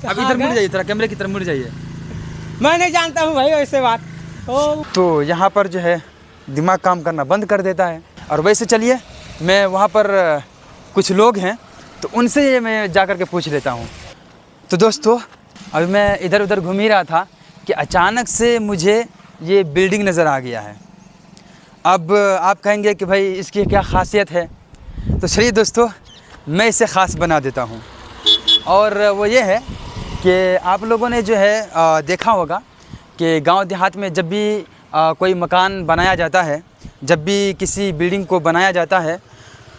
अब इधर मुड़ जाइए, थोड़ा कैमरे की तरफ मुड़ जाइए। मैं नहीं जानता हूँ भाई वैसे बात। तो यहाँ पर जो है दिमाग काम करना बंद कर देता है। और वैसे चलिए मैं वहाँ पर कुछ लोग हैं तो उनसे ये मैं जा कर के पूछ लेता हूँ। तो दोस्तों अभी मैं इधर उधर घूम ही रहा था कि अचानक से मुझे ये बिल्डिंग नज़र आ गया है। अब आप कहेंगे कि भाई इसकी क्या ख़ासियत है, तो चलिए दोस्तों मैं इसे ख़ास बना देता हूँ। और वो ये है कि आप लोगों ने जो है देखा होगा कि गांव देहात में जब भी कोई मकान बनाया जाता है, जब भी किसी बिल्डिंग को बनाया जाता है,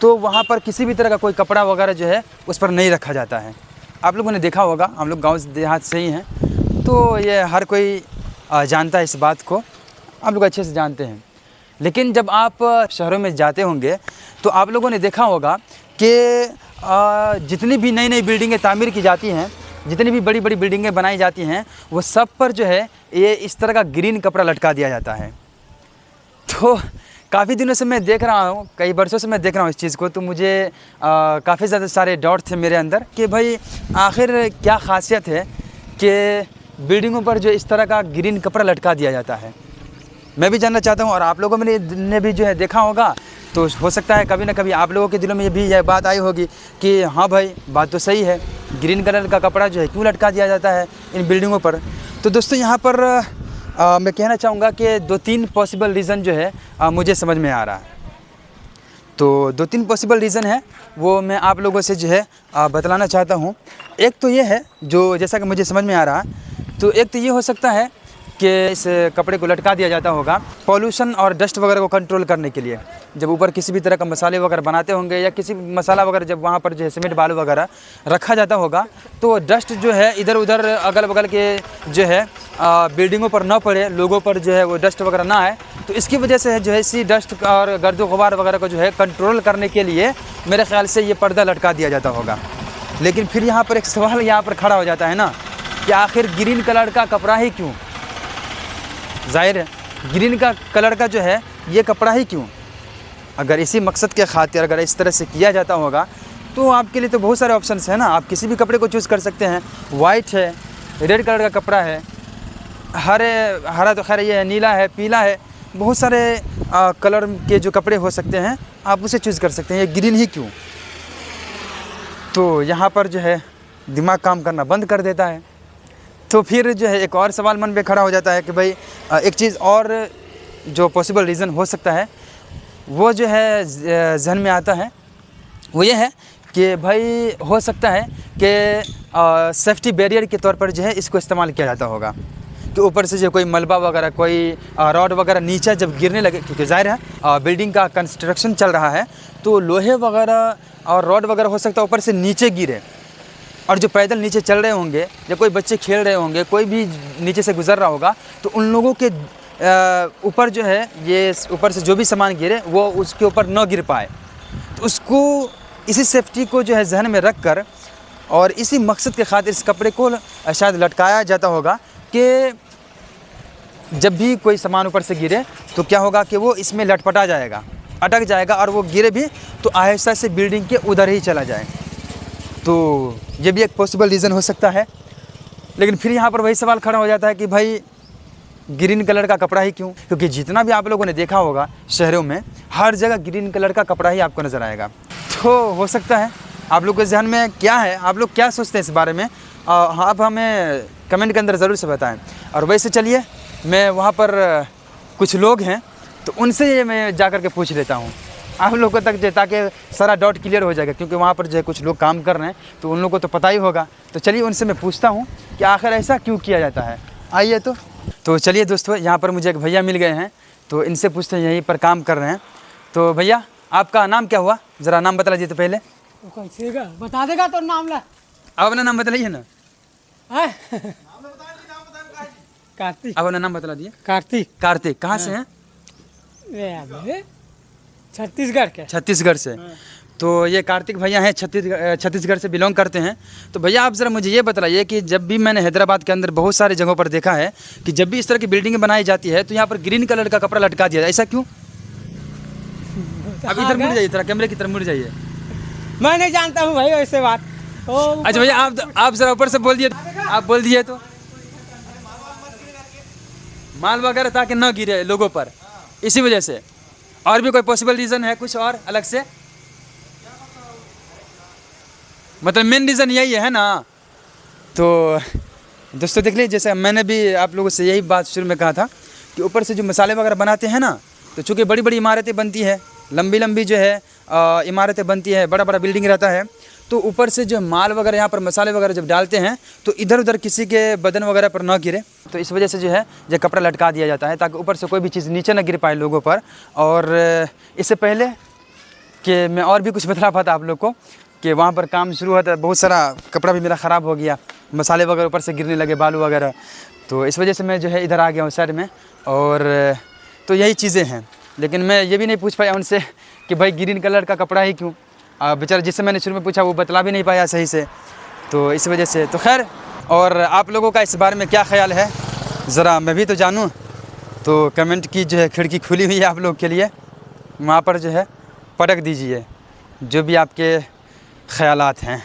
तो वहाँ पर किसी भी तरह का कोई कपड़ा वगैरह जो है उस पर नहीं रखा जाता है। आप लोगों ने देखा होगा, हम लोग गांव देहात से ही हैं तो ये हर कोई जानता है इस बात को, आप लोग अच्छे से जानते हैं। लेकिन जब आप शहरों में जाते होंगे तो आप लोगों ने देखा होगा कि जितनी भी नई नई बिल्डिंगें तामीर की जाती हैं, जितनी भी बड़ी बड़ी बिल्डिंगें बनाई जाती हैं, वो सब पर जो है ये इस तरह का ग्रीन कपड़ा लटका दिया जाता है। तो काफ़ी दिनों से मैं देख रहा हूँ, कई वर्षों से मैं देख रहा हूँ इस चीज़ को, तो मुझे काफ़ी ज़्यादा सारे डाउट थे मेरे अंदर कि भाई आखिर क्या ख़ासियत है कि बिल्डिंगों पर जो इस तरह का ग्रीन कपड़ा लटका दिया जाता है। मैं भी जानना चाहता हूँ और आप लोगों ने भी जो है देखा होगा, तो हो सकता है कभी ना कभी आप लोगों के दिलों में भी यह बात आई होगी कि हाँ भाई बात तो सही है, ग्रीन कलर का कपड़ा जो है क्यों लटका दिया जाता है इन बिल्डिंगों पर। तो दोस्तों यहाँ पर मैं कहना चाहूँगा कि 2-3 पॉसिबल रीज़न जो है मुझे समझ में आ रहा है। तो 2-3 पॉसिबल रीज़न है वो मैं आप लोगों से जो है बतलाना चाहता हूँ। एक तो ये है जो जैसा कि मुझे समझ में आ रहा है, तो एक तो ये हो सकता है कि इस कपड़े को लटका दिया जाता होगा पॉल्यूशन और डस्ट वगैरह को कंट्रोल करने के लिए। जब ऊपर किसी भी तरह का मसाले वगैरह बनाते होंगे या किसी मसाला वगैरह जब वहाँ पर जो है सीमेंट बालू वगैरह रखा जाता होगा, तो डस्ट जो है इधर उधर अगल बगल के जो है बिल्डिंगों पर ना पड़े, लोगों पर जो है वो डस्ट वगैरह ना आए। तो इसकी वजह से जो है इसी डस्ट और गर्दो गुबार वगैरह को जो है कंट्रोल करने के लिए मेरे ख्याल से ये पर्दा लटका दिया जाता होगा। लेकिन फिर यहाँ पर एक सवाल यहाँ पर खड़ा हो जाता है ना कि आखिर ग्रीन कलर का कपड़ा ही क्यों? जाहिर है ग्रीन का कलर का जो है ये कपड़ा ही क्यों? अगर इसी मकसद के खातिर अगर इस तरह से किया जाता होगा तो आपके लिए तो बहुत सारे ऑप्शंस हैं ना, आप किसी भी कपड़े को चूज़ कर सकते हैं। वाइट है, रेड कलर का कपड़ा है, हरा तो खैर ये है, नीला है, पीला है, बहुत सारे कलर के जो कपड़े हो सकते हैं आप उसे चूज़ कर सकते हैं। ये ग्रीन ही क्यों? तो यहाँ पर जो है दिमाग काम करना बंद कर देता है। तो फिर जो है एक और सवाल मन में खड़ा हो जाता है कि भाई एक चीज़ और जो पॉसिबल रीज़न हो सकता है वो जो है जहन में आता है, वो ये है कि भाई हो सकता है कि सेफ्टी बैरियर के तौर पर जो है इसको इस्तेमाल किया जाता होगा कि ऊपर से जो कोई मलबा वगैरह, कोई रॉड वगैरह नीचे जब गिरने लगे, क्योंकि ज़ाहिर है बिल्डिंग का कंस्ट्रक्शन चल रहा है तो लोहे वगैरह और रॉड वगैरह हो सकता है ऊपर से नीचे गिरे, और जो पैदल नीचे चल रहे होंगे या कोई बच्चे खेल रहे होंगे, कोई भी नीचे से गुजर रहा होगा, तो उन लोगों के ऊपर जो है ये ऊपर से जो भी सामान गिरे वो उसके ऊपर न गिर पाए। तो उसको इसी सेफ्टी को जो है जहन में रख कर और इसी मकसद के खातिर इस कपड़े को शायद लटकाया जाता होगा कि जब भी कोई सामान ऊपर से गिरे तो क्या होगा कि वो इसमें लटपटा जाएगा, अटक जाएगा, और वो गिरे भी तो आहिस्ता से बिल्डिंग के उधर ही चला जाए। तो ये भी एक पॉसिबल रीज़न हो सकता है। लेकिन फिर यहाँ पर वही सवाल खड़ा हो जाता है कि भाई ग्रीन कलर का कपड़ा ही क्यों? क्योंकि जितना भी आप लोगों ने देखा होगा शहरों में हर जगह ग्रीन कलर का कपड़ा ही आपको नज़र आएगा। तो हो सकता है आप लोग के ज़हन में क्या है, आप लोग क्या सोचते हैं इस बारे में, आप हमें कमेंट के अंदर ज़रूर से बताएं। और वैसे चलिए मैं वहाँ पर कुछ लोग हैं तो उनसे ये मैं जा कर के पूछ लेता हूँ आप लोगों तक जो, ताकि सारा डाउट क्लियर हो जाएगा, क्योंकि वहाँ पर जो है कुछ लोग काम कर रहे हैं तो उन लोगों को तो पता ही होगा। तो चलिए उनसे मैं पूछता हूँ कि आखिर ऐसा क्यों किया जाता है। आइए तो चलिए दोस्तों, यहाँ पर मुझे एक भैया मिल गए हैं तो इनसे पूछते हैं, यहीं पर काम कर रहे हैं। तो भैया आपका नाम क्या हुआ, ज़रा नाम बता लीजिए तो पहले। बता देगा तो नाम ला, आप अपना नाम बताइए ना। कार्तिक। आप अपना नाम बता दिए। कार्तिक। कार्तिक कहाँ से हैं? छत्तीसगढ़ के। छत्तीसगढ़ से। तो ये कार्तिक भैया हैं, छत्तीसगढ़ से बिलोंग करते हैं। तो भैया आप ज़रा मुझे ये बताइए कि जब भी मैंने हैदराबाद के अंदर बहुत सारे जगहों पर देखा है कि जब भी इस तरह की बिल्डिंग बनाई जाती है तो यहाँ पर ग्रीन कलर का कपड़ा लटका दिया जाए, ऐसा क्यों? अब इधर मुड़ जाइए, थोड़ा कैमरे की तरफ मुड़ जाइए। मैं नहीं जानता हूँ भाई वैसे बात। अच्छा भैया आप ज़रा ऊपर से बोल दिए, आप बोल दिए तो माल वगैरह ताकि न गिरे लोगों पर, इसी वजह से। और भी कोई पॉसिबल रीज़न है कुछ और अलग से? मतलब मेन रीज़न यही है ना। तो दोस्तों देख लीजिए, जैसे मैंने भी आप लोगों से यही बात शुरू में कहा था कि ऊपर से जो मसाले वगैरह बनाते हैं ना, तो चूँकि बड़ी बड़ी इमारतें बनती है, लंबी लंबी जो है इमारतें बनती है, बड़ा बड़ा बिल्डिंग रहता है, तो ऊपर से जो माल वगैरह यहाँ पर मसाले वगैरह जब डालते हैं तो इधर उधर किसी के बदन वगैरह पर ना गिरे, तो इस वजह से जो है ये कपड़ा लटका दिया जाता है ताकि ऊपर से कोई भी चीज़ नीचे ना गिर पाए लोगों पर। और इससे पहले कि मैं और भी कुछ बता पाता आप लोग को कि वहाँ पर काम शुरू हुआ था, बहुत सारा कपड़ा भी मेरा ख़राब हो गया, मसाले वगैरह ऊपर से गिरने लगे, बालू वगैरह, तो इस वजह से मैं जो है इधर आ गया हूँ साइड में। और तो यही चीज़ें हैं, लेकिन मैं ये भी नहीं पूछ पाया उनसे कि भाई ग्रीन कलर का कपड़ा ही क्यों। बेचारा जिससे मैंने शुरू में पूछा वो बतला भी नहीं पाया सही से, तो इस वजह से। तो खैर, और आप लोगों का इस बारे में क्या ख्याल है ज़रा मैं भी तो जानूँ। तो कमेंट की जो है खिड़की खुली हुई है आप लोग के लिए, वहाँ पर जो है पटक दीजिए जो भी आपके ख़यालात हैं।